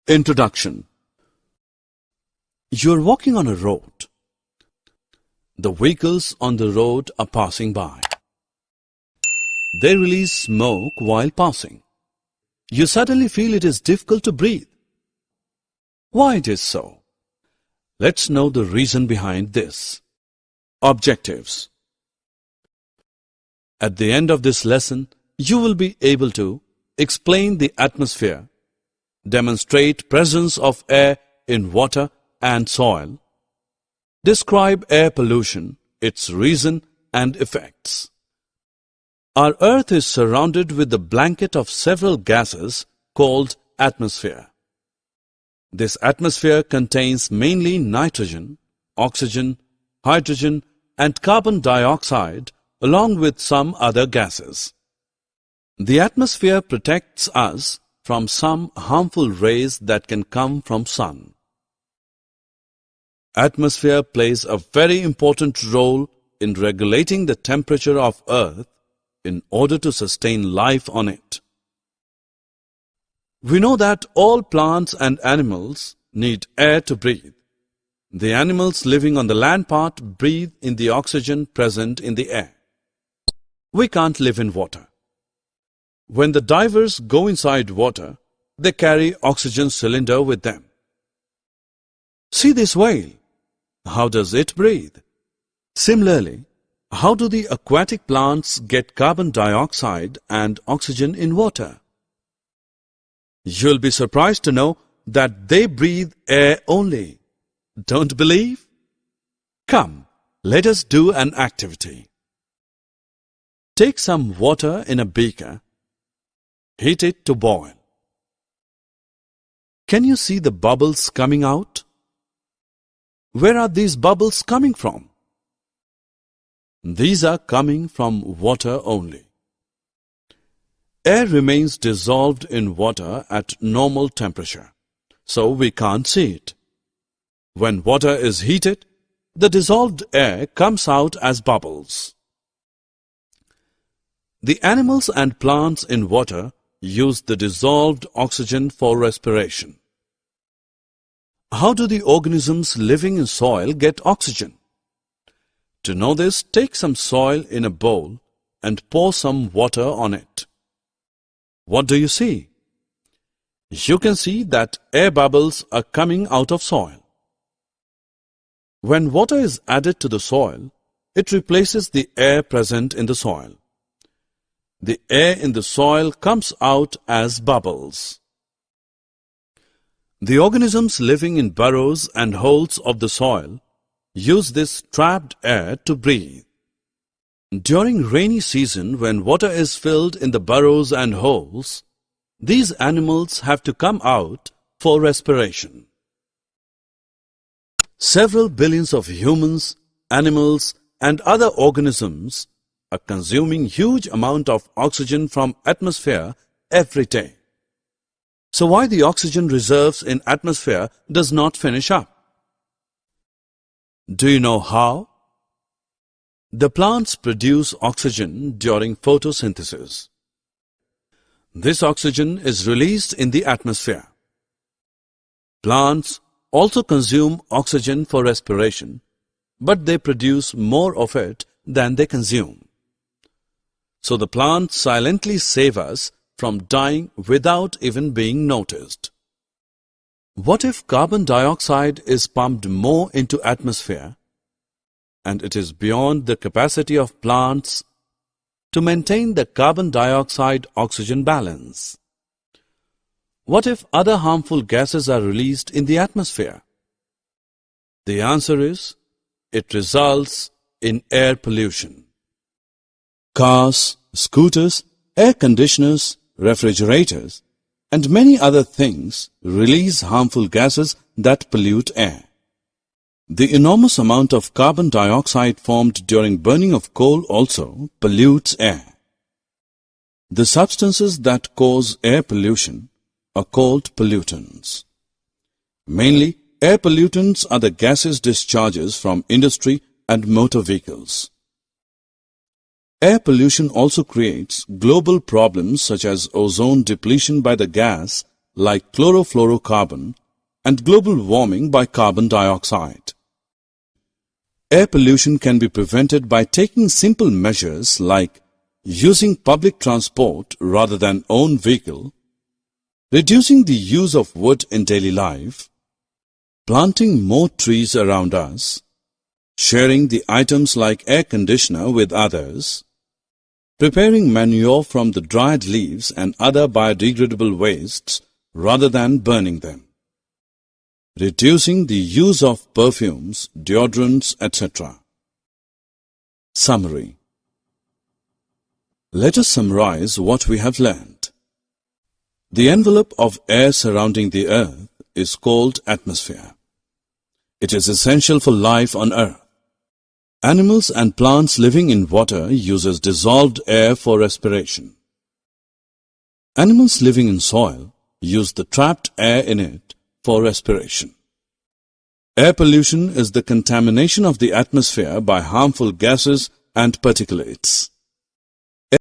Introduction. You're walking on a road. The vehicles on the road are passing by. They release smoke while passing. You suddenly feel it is difficult to breathe. Why it is so? Let's know the reason behind this. Objectives. At the end of this lesson, you will be able to explain the atmosphere, demonstrate presence of air in water and soil, describe air pollution, its reason and effects. Our Earth is surrounded with the blanket of several gases called atmosphere. This atmosphere contains mainly nitrogen, oxygen, hydrogen and carbon dioxide along with some other gases. The atmosphere protects us from some harmful rays that can come from sun. Atmosphere plays a very important role in regulating the temperature of Earth in order to sustain life on it. We know that all plants and animals need air to breathe. The animals living on the land part breathe in the oxygen present in the air. We can't live in water. When the divers go inside water, they carry oxygen cylinder with them. See this whale. How does it breathe? Similarly, how do the aquatic plants get carbon dioxide and oxygen in water? You'll be surprised to know that they breathe air only. Don't believe? Come, let us do an activity. Take some water in a beaker. Heat it to boil. Can you see the bubbles coming out? Where are these bubbles coming from? These are coming from water only. Air remains dissolved in water at normal temperature, so we can't see it. When water is heated, the dissolved air comes out as bubbles. The animals and plants in water use the dissolved oxygen for respiration. How do the organisms living in soil get oxygen? To know this, take some soil in a bowl and pour some water on it. What do you see? You can see that air bubbles are coming out of soil. When water is added to the soil, it replaces the air present in the soil. The air in the soil comes out as bubbles. The organisms living in burrows and holes of the soil use this trapped air to breathe. During rainy season, when water is filled in the burrows and holes, these animals have to come out for respiration. Several billions of humans, animals, and other organisms are consuming huge amount of oxygen from atmosphere every day. So why the oxygen reserves in atmosphere does not finish up? Do you know how? The plants produce oxygen during photosynthesis. This oxygen is released in the atmosphere. Plants also consume oxygen for respiration, but they produce more of it than they consume. So the plants silently save us from dying without even being noticed. What if carbon dioxide is pumped more into atmosphere and it is beyond the capacity of plants to maintain the carbon dioxide-oxygen balance? What if other harmful gases are released in the atmosphere? The answer is, it results in air pollution. Cars, scooters, air conditioners, refrigerators, and many other things release harmful gases that pollute air. The enormous amount of carbon dioxide formed during burning of coal also pollutes air. The substances that cause air pollution are called pollutants. Mainly, air pollutants are the gases discharges from industry and motor vehicles. Air pollution also creates global problems such as ozone depletion by the gas like chlorofluorocarbon and global warming by carbon dioxide. Air pollution can be prevented by taking simple measures like using public transport rather than own vehicle, reducing the use of wood in daily life, planting more trees around us, sharing the items like air conditioner with others, preparing manure from the dried leaves and other biodegradable wastes rather than burning them, reducing the use of perfumes, deodorants, etc. Summary. Let us summarize what we have learned. The envelope of air surrounding the earth is called atmosphere. It is essential for life on earth. Animals and plants living in water uses dissolved air for respiration. Animals living in soil use the trapped air in it for respiration. Air pollution is the contamination of the atmosphere by harmful gases and particulates.